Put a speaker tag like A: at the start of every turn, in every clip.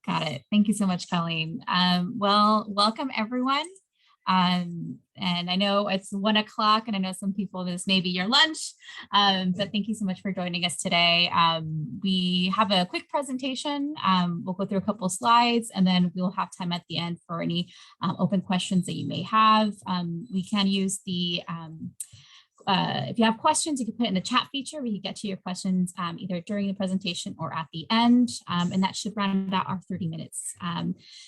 A: Got it. Thank you so much, Colleen. Well, welcome everyone. And I know it's 1 o'clock and I know some people this may be your lunch, but thank you so much for joining us today. We have a quick presentation. We'll go through a couple of slides and then we'll have time at the end for any open questions that you may have. We can use the if you have questions, you can put it in the chat feature. We can get to your questions either during the presentation or at the end, and that should round out our 30 minutes.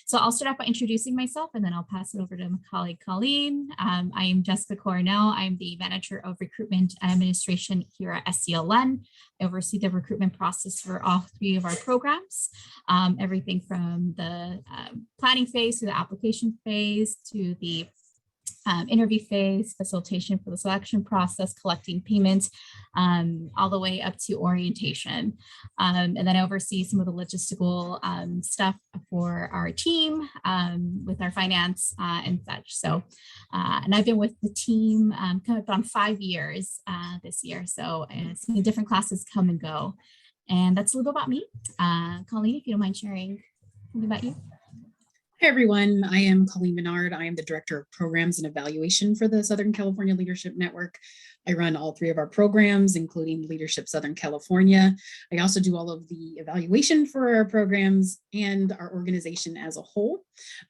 A: So I'll start off by introducing myself, and then I'll pass it over to my colleague, Colleen. I am Jessica Cornell. I'm the Manager of Recruitment and Administration here at SCLN. I oversee the recruitment process for all 3 of our programs, everything from the planning phase to the application phase to the interview phase, facilitation for the selection process, collecting payments, all the way up to orientation. And then I oversee some of the logistical stuff for our team with our finance and such. So, and I've been with the team kind of on 5 years this year. So I've seen different classes come and go. And that's a little bit about me. Colleen, if you don't mind sharing something about you.
B: Hi, everyone. I am Colleen Menard. I am the Director of Programs and Evaluation for the Southern California Leadership Network. I run all 3 of our programs, including Leadership Southern California. I also do all of the evaluation for our programs and our organization as a whole.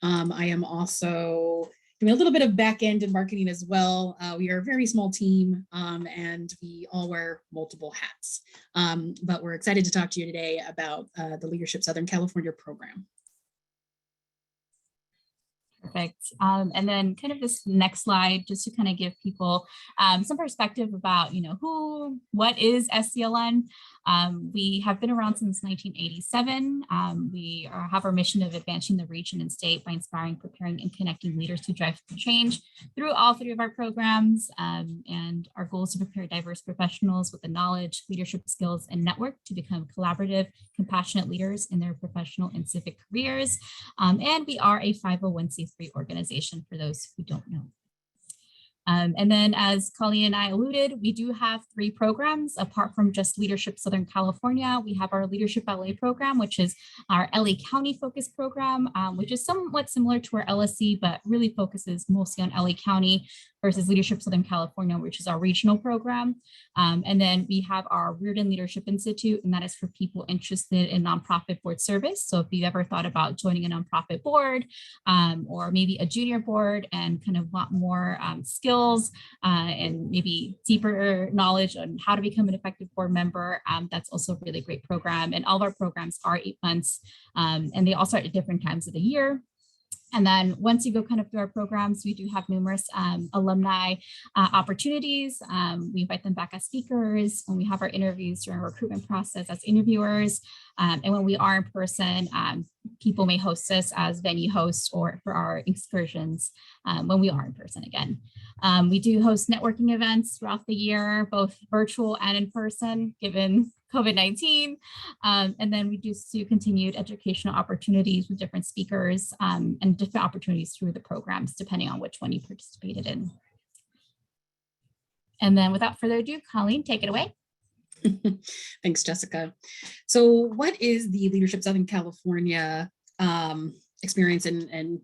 B: I am also doing a little bit of back end and marketing as well. We are a very small team and we all wear multiple hats. But we're excited to talk to you today about the Leadership Southern California program.
A: Perfect. And then kind of this next slide, just to kind of give people some perspective about, what is SCLN? We have been around since 1987. We have our mission of advancing the region and state by inspiring, preparing, and connecting leaders to drive change through all 3 of our programs. And our goal is to prepare diverse professionals with the knowledge, leadership skills, and network to become collaborative, compassionate leaders in their professional and civic careers. And we are a 501c3 organization for those who don't know. And then as Colleen and I alluded, we do have 3 programs apart from just Leadership Southern California. We have our Leadership LA program, which is our LA County focused program, which is somewhat similar to our LSC, but really focuses mostly on LA County versus Leadership Southern California, which is our regional program. And then we have our Reardon Leadership Institute, and that is for people interested in nonprofit board service. So if you've ever thought about joining a nonprofit board or maybe a junior board and kind of want more skills and maybe deeper knowledge on how to become an effective board member, that's also a really great program. And all of our programs are 8 months and they all start at different times of the year. And then once you go kind of through our programs, we do have numerous alumni opportunities. We invite them back as speakers when we have our interviews during our recruitment process as interviewers. And when we are in person, people may host us as venue hosts or for our excursions when we are in person again. We do host networking events throughout the year, both virtual and in person, given COVID-19. And then we do continued educational opportunities with different speakers and different opportunities through the programs, depending on which one you participated in. And then without further ado, Colleen, take it away.
B: Thanks, Jessica. So what is the Leadership Southern California experience? And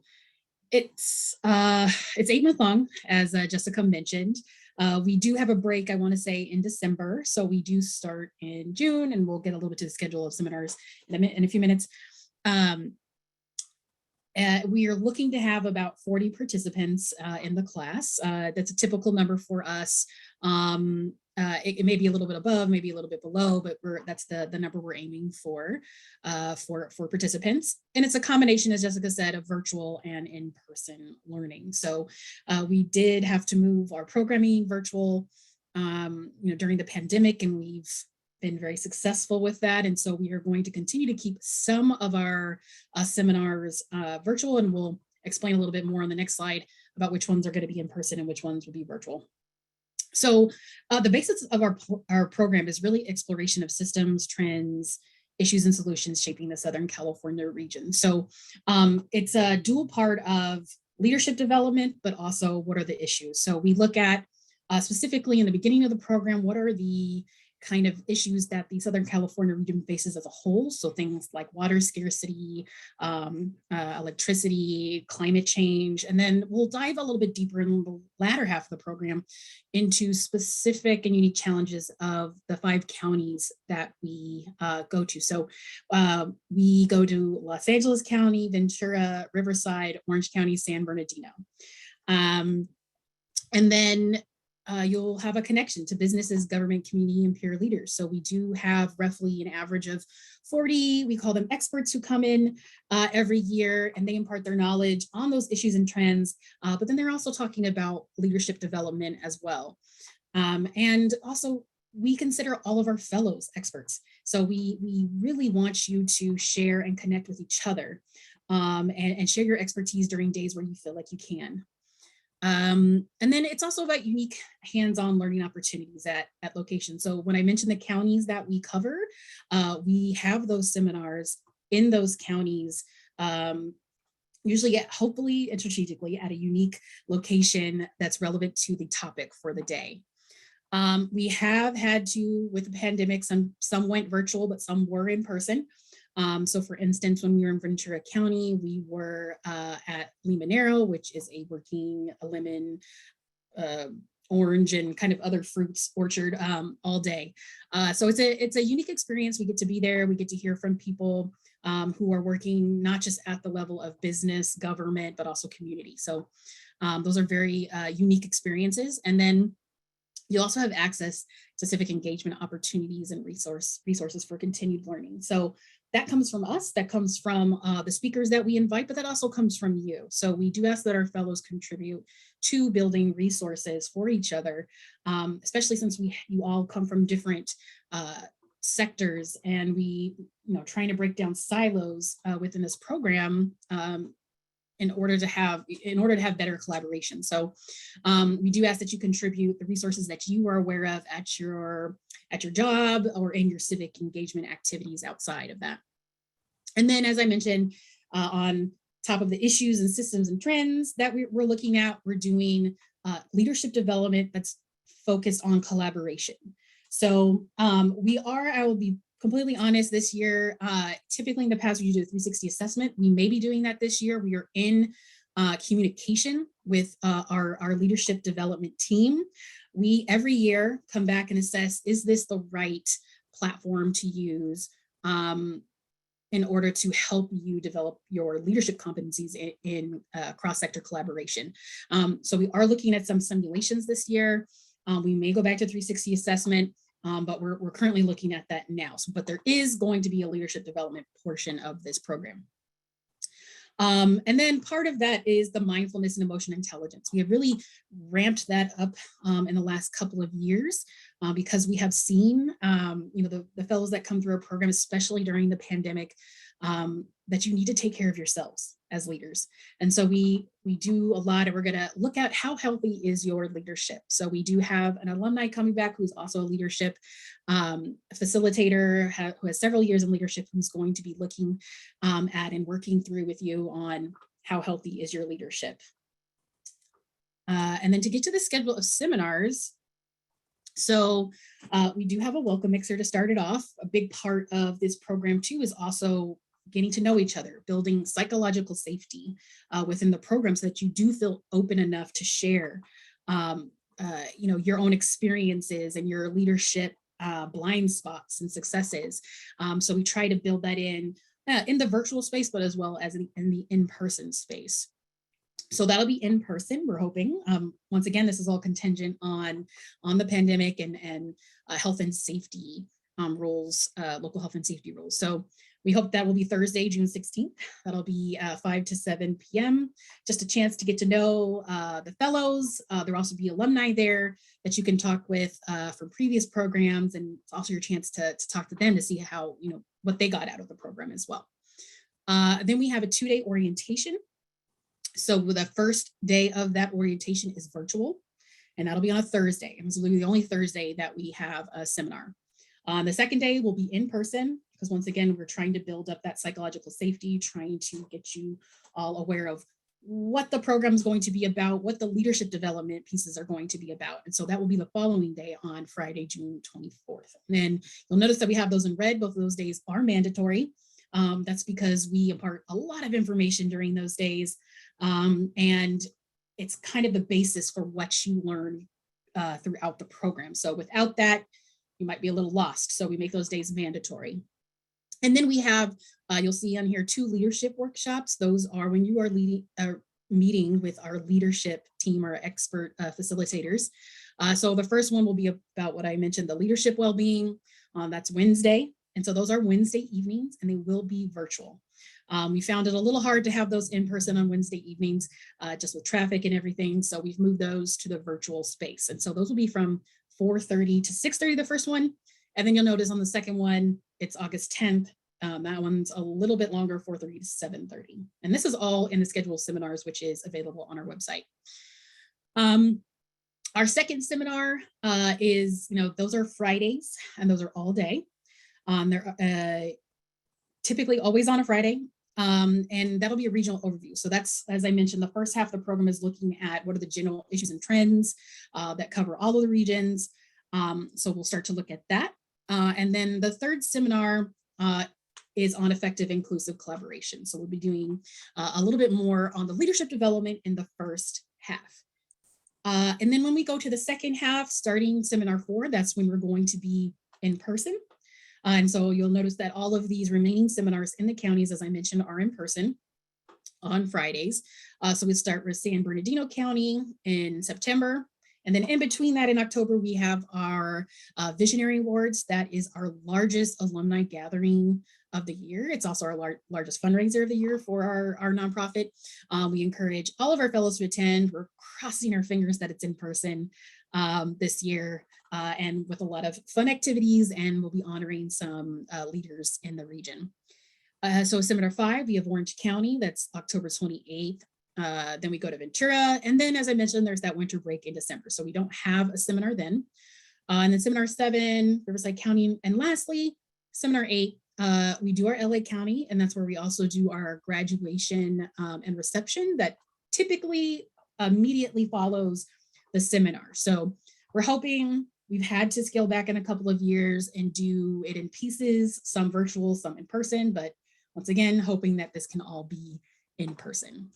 B: it's 8 months long, as Jessica mentioned. We do have a break, I want to say, in December. So we do start in June, and we'll get a little bit to the schedule of seminars in a few minutes. We are looking to have about 40 participants in the class. That's a typical number for us. It may be a little bit above, maybe a little bit below, but that's the number we're aiming for participants. And it's a combination, as Jessica said, of virtual and in-person learning. So we did have to move our programming virtual, during the pandemic, and we've been very successful with that. And so we are going to continue to keep some of our seminars virtual, and we'll explain a little bit more on the next slide about which ones are going to be in person and which ones will be virtual. So the basis of our program is really exploration of systems, trends, issues, and solutions shaping the Southern California region. So it's a dual part of leadership development, but also what are the issues. So we look at specifically in the beginning of the program, what are the kind of issues that the Southern California region faces as a whole. So things like water scarcity, electricity, climate change. And then we'll dive a little bit deeper in the latter half of the program into specific and unique challenges of the 5 counties that we go to. So we go to Los Angeles County, Ventura, Riverside, Orange County, San Bernardino. And then you'll have a connection to businesses, government, community, and peer leaders. So we do have roughly an average of 40, we call them experts, who come in every year, and they impart their knowledge on those issues and trends. But then they're also talking about leadership development as well. And also, we consider all of our fellows experts. So we really want you to share and connect with each other, and share your expertise during days where you feel like you can. And then it's also about unique hands-on learning opportunities at locations. So when I mentioned the counties that we cover, we have those seminars in those counties, usually hopefully and strategically at a unique location that's relevant to the topic for the day. We have had to, with the pandemic, some went virtual, but some were in person. So for instance, when we were in Ventura County, we were at Limonero, which is a working lemon, orange, and kind of other fruits orchard all day. So it's a unique experience. We get to be there. We get to hear from people who are working not just at the level of business, government, but also community. So those are very unique experiences. And then you also have access to civic engagement opportunities and resources for continued learning. So that comes from us, that comes from the speakers that we invite, but that also comes from you. So we do ask that our fellows contribute to building resources for each other, especially since you all come from different sectors, and we, trying to break down silos within this program in order to have better collaboration. So we do ask that you contribute the resources that you are aware of at your job or in your civic engagement activities outside of that. And then, as I mentioned, on top of the issues and systems and trends that we're looking at, we're doing leadership development that's focused on collaboration. So I will be completely honest, this year, typically in the past, we do a 360 assessment. We may be doing that this year. We are in communication with our leadership development team. We every year come back and assess, is this the right platform to use in order to help you develop your leadership competencies in cross-sector collaboration. So we are looking at some simulations this year. We may go back to 360 assessment, but we're currently looking at that now. But there is going to be a leadership development portion of this program. And then part of that is the mindfulness and emotion intelligence. We have really ramped that up in the last couple of years because we have seen, the fellows that come through our program, especially during the pandemic, that you need to take care of yourselves as leaders. And so we do a lot, and we're going to look at how healthy is your leadership. So we do have an alumni coming back who's also a leadership facilitator who has several years in leadership, who's going to be looking at and working through with you on how healthy is your leadership. And then to get to the schedule of seminars, so we do have a welcome mixer to start it off. A big part of this program too is also getting to know each other, building psychological safety within the program so that you do feel open enough to share, your own experiences and your leadership blind spots and successes. So we try to build that in the virtual space, but as well as in the in-person space. So that'll be in person, we're hoping. Once again, this is all contingent on the pandemic and health and safety rules, local health and safety rules. So we hope that will be Thursday, June 16th. That'll be 5 to 7 p.m. Just a chance to get to know the fellows. There'll also be alumni there that you can talk with from previous programs, and it's also your chance to talk to them to see how, what they got out of the program as well. Then we have a 2-day orientation. So the first day of that orientation is virtual, and that'll be on a Thursday. And this will be the only Thursday that we have a seminar. The second day will be in person, because once again, we're trying to build up that psychological safety, trying to get you all aware of what the program is going to be about, what the leadership development pieces are going to be about. And so that will be the following day on Friday, June 24th. And then you'll notice that we have those in red. Both of those days are mandatory. That's because we impart a lot of information during those days. And it's kind of the basis for what you learn throughout the program. So without that, you might be a little lost. So we make those days mandatory. And then we have, you'll see on here, 2 leadership workshops. Those are when you are meeting with our leadership team or expert facilitators. So the first one will be about what I mentioned, the leadership well-being. That's Wednesday. And so those are Wednesday evenings, and they will be virtual. We found it a little hard to have those in person on Wednesday evenings, just with traffic and everything. So we've moved those to the virtual space. And so those will be from 4:30 to 6:30, the first one. And then you'll notice on the second one, it's August 10th. That one's a little bit longer, 4:30 to 7:30. And this is all in the scheduled seminars, which is available on our website. Our second seminar is, those are Fridays, and those are all day. They're typically always on a Friday. And that'll be a regional overview. So that's, as I mentioned, the first half of the program is looking at what are the general issues and trends that cover all of the regions. So we'll start to look at that. And then the third seminar is on effective inclusive collaboration. So we'll be doing a little bit more on the leadership development in the first half. And then when we go to the second half, starting seminar 4, that's when we're going to be in person. And so you'll notice that all of these remaining seminars in the counties, as I mentioned, are in person on Fridays. So we start with San Bernardino County in September. And then in between that in October, we have our Visionary Awards. That is our largest alumni gathering of the year. It's also our largest fundraiser of the year for our nonprofit. We encourage all of our fellows to attend. We're crossing our fingers that it's in person this year, and with a lot of fun activities, and we'll be honoring some leaders in the region. So seminar 5, we have Orange County, that's October 28th. Then we go to Ventura. And then, as I mentioned, there's that winter break in December. So we don't have a seminar then. And then seminar 7, Riverside County. And lastly, seminar 8, we do our LA County, and that's where we also do our graduation and reception that typically immediately follows the seminar. So we're hoping, we've had to scale back in a couple of years and do it in pieces, some virtual, some in person, but once again, hoping that this can all be in person.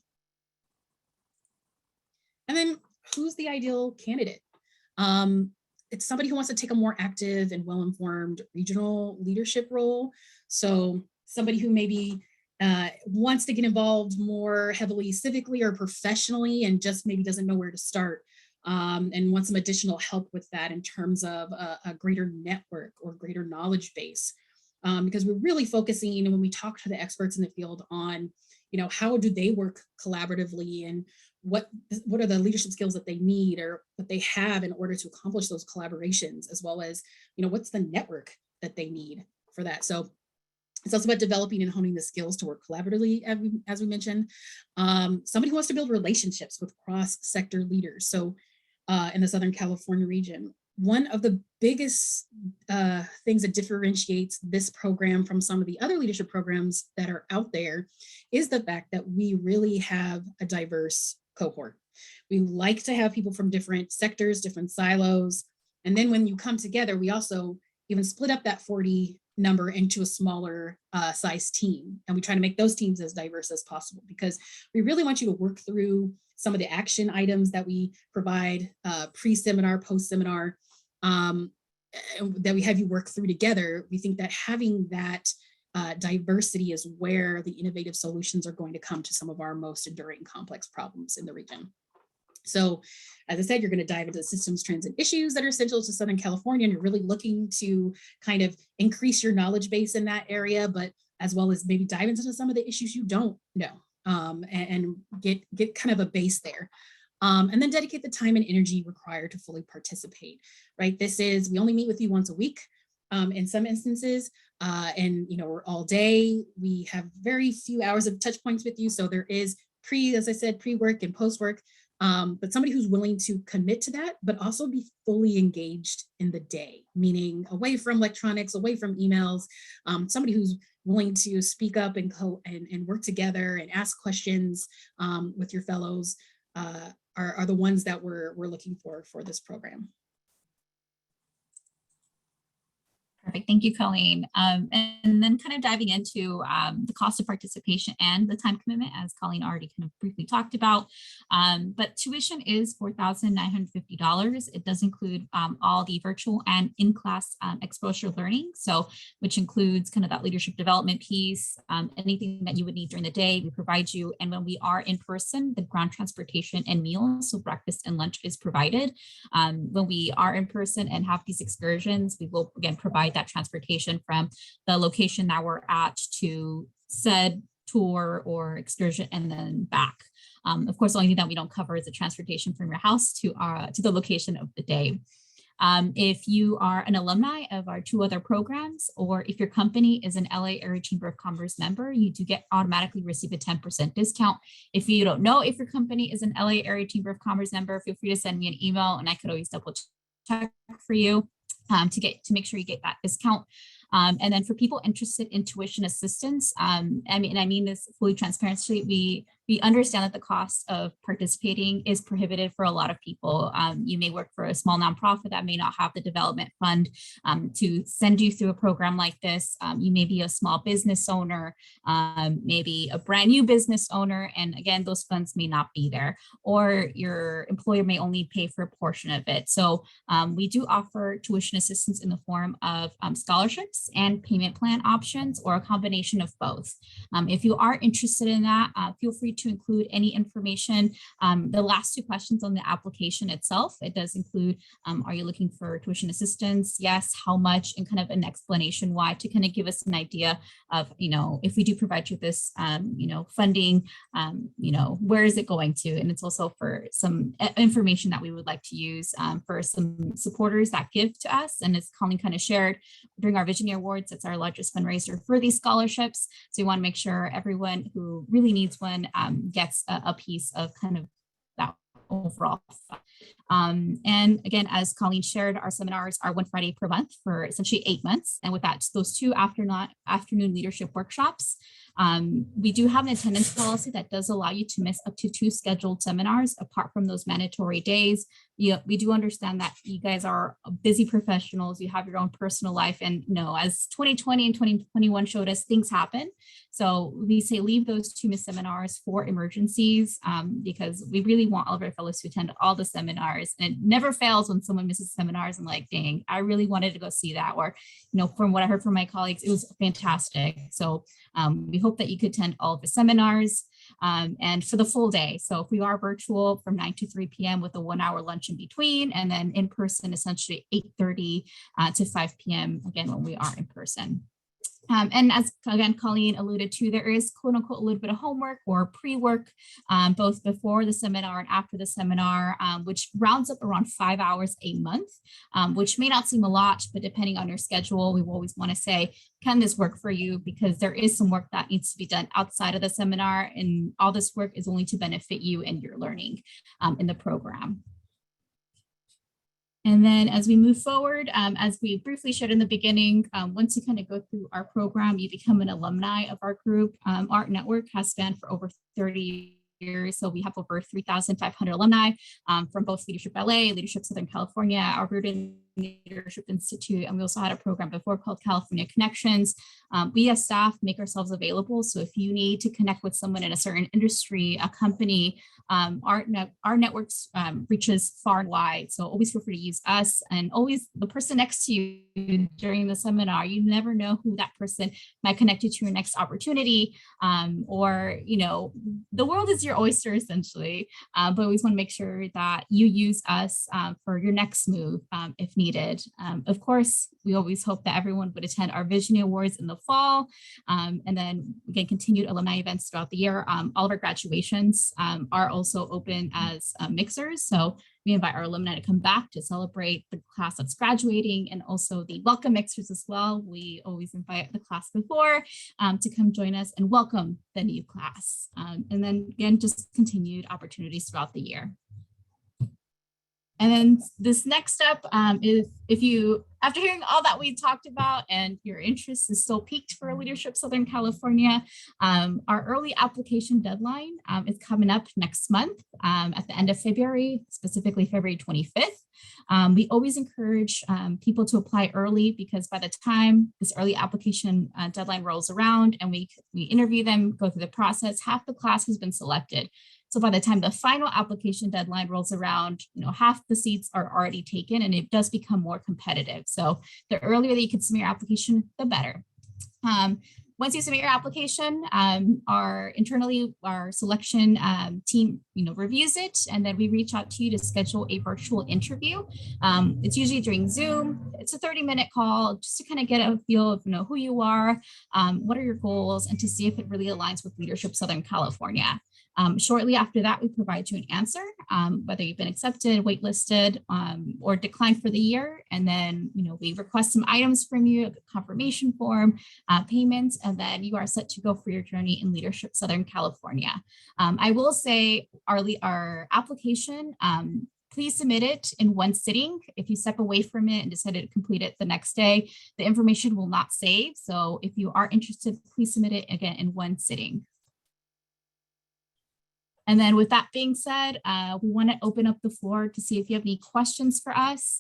B: And then who's the ideal candidate? It's somebody who wants to take a more active and well-informed regional leadership role. So somebody who maybe wants to get involved more heavily civically or professionally and just maybe doesn't know where to start, and wants some additional help with that in terms of a greater network or greater knowledge base. Because we're really focusing, and when we talk to the experts in the field on, how do they work collaboratively, and what are the leadership skills that they need or what they have in order to accomplish those collaborations, as well as, what's the network that they need for that. So it's also about developing and honing the skills to work collaboratively, as we mentioned. Somebody who wants to build relationships with cross-sector leaders. So in the Southern California region, one of the biggest things that differentiates this program from some of the other leadership programs that are out there is the fact that we really have a diverse cohort. We like to have people from different sectors, different silos. And then when you come together, we also even split up that 40 number into a smaller size team. And we try to make those teams as diverse as possible, because we really want you to work through some of the action items that we provide pre-seminar, post-seminar, that we have you work through together. We think that having that diversity is where the innovative solutions are going to come to some of our most enduring complex problems in the region. So, as I said, you're going to dive into the systems, trends, and issues that are essential to Southern California, and you're really looking to kind of increase your knowledge base in that area, but as well as maybe dive into some of the issues you don't know, and get kind of a base there. And then dedicate the time and energy required to fully participate, right? We only meet with you once a week in some instances, and we're all day. We have very few hours of touch points with you. So there is as I said, pre-work and post-work, but somebody who's willing to commit to that, but also be fully engaged in the day, meaning away from electronics, away from emails, somebody who's willing to speak up and work together and ask questions with your fellows are the ones that we're looking for this program.
A: Perfect. Thank you, Colleen. And then kind of diving into the cost of participation and the time commitment, as Colleen already kind of briefly talked about. But tuition is $4,950. It does include all the virtual and in-class exposure learning. So, which includes kind of that leadership development piece, anything that you would need during the day, we provide you. And when we are in person, the ground transportation and meals, so breakfast and lunch is provided. When we are in person and have these excursions, we will again provide that transportation from the location that we're at to said tour or excursion and then back. Of course, the only thing that we don't cover is the transportation from your house to the location of the day. If you are an alumni of our 2 other programs, or if your company is an LA Area Chamber of Commerce member, you do automatically receive a 10% discount. If you don't know if your company is an LA Area Chamber of Commerce member, feel free to send me an email and I could always double check for you to make sure you get that discount. And then for people interested in tuition assistance, I mean this fully transparently, we understand that the cost of participating is prohibitive for a lot of people. You may work for a small nonprofit that may not have the development fund to send you through a program like this. You may be a small business owner, maybe a brand new business owner, and again, those funds may not be there, or your employer may only pay for a portion of it. So we do offer tuition assistance in the form of scholarships and payment plan options, or a combination of both. If you are interested in that, feel free to include any information. The last 2 questions on the application itself, it does include, are you looking for tuition assistance? Yes, how much, and kind of an explanation why, to kind of give us an idea of, if we do provide you this, funding, where is it going to? And it's also for some information that we would like to use for some supporters that give to us. And as Colleen kind of shared, during our Visionary Awards, it's our largest fundraiser for these scholarships. So we want to make sure everyone who really needs one gets a piece of kind of that overall. And again, as Colleen shared, our seminars are 1 Friday per month for essentially 8 months. And with that, those 2 afternoon leadership workshops. We do have an attendance policy that does allow you to miss up to 2 scheduled seminars apart from those mandatory days. We do understand that you guys are busy professionals, you have your own personal life, and as 2020 and 2021 showed us, things happen. So we say leave those 2 missed seminars for emergencies, because we really want all of our fellows to attend all the seminars. And it never fails when someone misses seminars and like, dang, I really wanted to go see that. Or, from what I heard from my colleagues, it was fantastic. So we hope that you could attend all of the seminars and for the full day. So if we are virtual, from 9 to 3 p.m. with a 1-hour lunch in between, and then in person, essentially 8:30 to 5 p.m. again, when we are in person. And as again, Colleen alluded to, there is quote unquote a little bit of homework or pre-work, both before the seminar and after the seminar, which rounds up around 5 hours a month, which may not seem a lot, but depending on your schedule, we always want to say, can this work for you? Because there is some work that needs to be done outside of the seminar, and all this work is only to benefit you and your learning in the program. And then as we move forward, as we briefly shared in the beginning, once you kind of go through our program, you become an alumni of our group. Our network has spanned for over 30 years. So we have over 3,500 alumni from both Leadership LA, Leadership Southern California, our Rooted Leadership Institute, and we also had a program before called California Connections. We as staff make ourselves available. So if you need to connect with someone in a certain industry, a company, our networks reaches far and wide. So always feel free to use us, and always the person next to you during the seminar. You never know who that person might connect you to your next opportunity, or the world is your oyster essentially. But always want to make sure that you use us for your next move if needed. Of course, we always hope that everyone would attend our Visionary Awards in the fall, and then again continued alumni events throughout the year. All of our graduations are also open as mixers, so we invite our alumni to come back to celebrate the class that's graduating, and also the welcome mixers as well. We always invite the class before to come join us and welcome the new class, and then again just continued opportunities throughout the year. And then this next step is, if you after hearing all that we talked about and your interest is still piqued for Leadership Southern California, our early application deadline is coming up next month at the end of February, specifically February 25th. We always encourage people to apply early because by the time this early application deadline rolls around and we interview them, go through the process, half the class has been selected. So by the time the final application deadline rolls around, half the seats are already taken and it does become more competitive. So the earlier that you can submit your application, the better. Once you submit your application, our selection team, reviews it, and then we reach out to you to schedule a virtual interview. It's usually during Zoom. It's a 30-minute call just to kind of get a feel of who you are, what are your goals, and to see if it really aligns with Leadership Southern California. Shortly after that, we provide you an answer, whether you've been accepted, waitlisted, or declined for the year. And then, we request some items from you, a confirmation form, payments, and then you are set to go for your journey in Leadership Southern California. I will say our application, please submit it in one sitting. If you step away from it and decide to complete it the next day, the information will not save. So if you are interested, please submit it again in one sitting. And then with that being said, we want to open up the floor to see if you have any questions for us.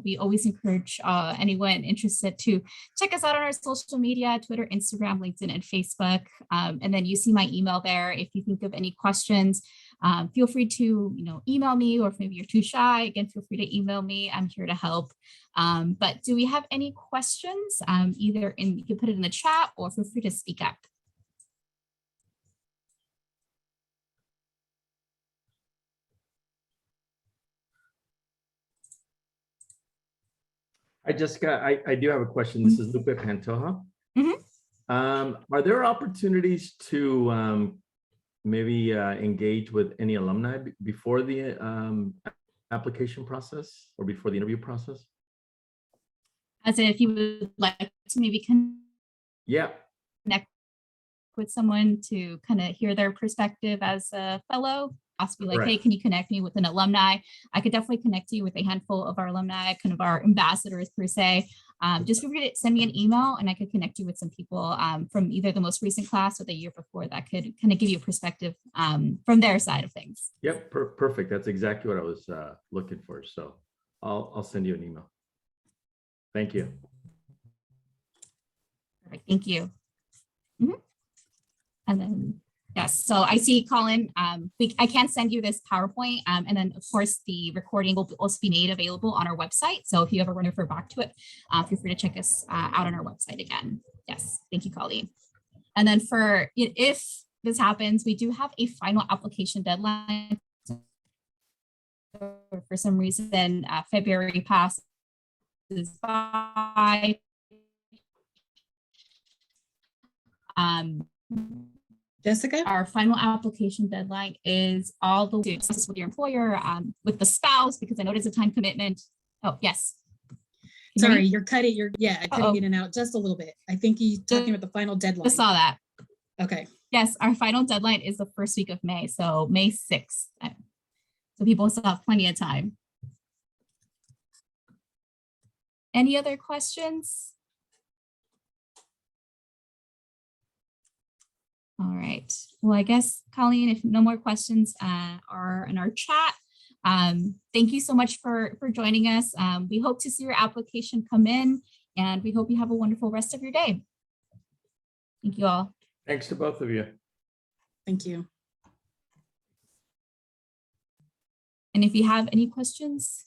A: We always encourage anyone interested to check us out on our social media, Twitter, Instagram, LinkedIn, and Facebook. And then you see my email there. If you think of any questions, feel free to email me, or if maybe you're too shy, again, feel free to email me. I'm here to help. But do we have any questions? You can put it in the chat or feel free to speak up.
C: Jessica, I do have a question. This is Lupe Pantoja. Are there opportunities to maybe engage with any alumni before the application process or before the interview process?
A: As if you would like to maybe connect with someone to kind of hear their perspective as a fellow. Be like, hey, can you connect me with an alumni? I could definitely connect you with a handful of our alumni, kind of our ambassadors per se. Just feel free to send me an email and I could connect you with some people from either the most recent class or the year before that could kind of give you a perspective from their side of things.
C: Yep, perfect. That's exactly what I was looking for. So I'll send you an email. Thank you.
A: Perfect. Thank you. And then yes, so I see Colin, I can send you this PowerPoint and then of course the recording will also be made available on our website. So if you ever want to refer back to it, feel free to check us out on our website again. Yes, thank you, Colleen. And then if this happens, we do have a final application deadline. For some reason, February passes by.
B: Jessica?
A: Our final application deadline is all the way to with your employer, with the spouse, because I know it's a time commitment. Oh, yes.
B: Sorry, you're cutting in and out just a little bit. I think you're talking about the final deadline.
A: I saw that.
B: Okay.
A: Yes, our final deadline is the first week of May, so May 6th. So people still have plenty of time. Any other questions? All right. Well, I guess, Colleen, if no more questions are in our chat, thank you so much for joining us. We hope to see your application come in, and we hope you have a wonderful rest of your day. Thank you all.
C: Thanks to both of you.
B: Thank you.
A: And if you have any questions,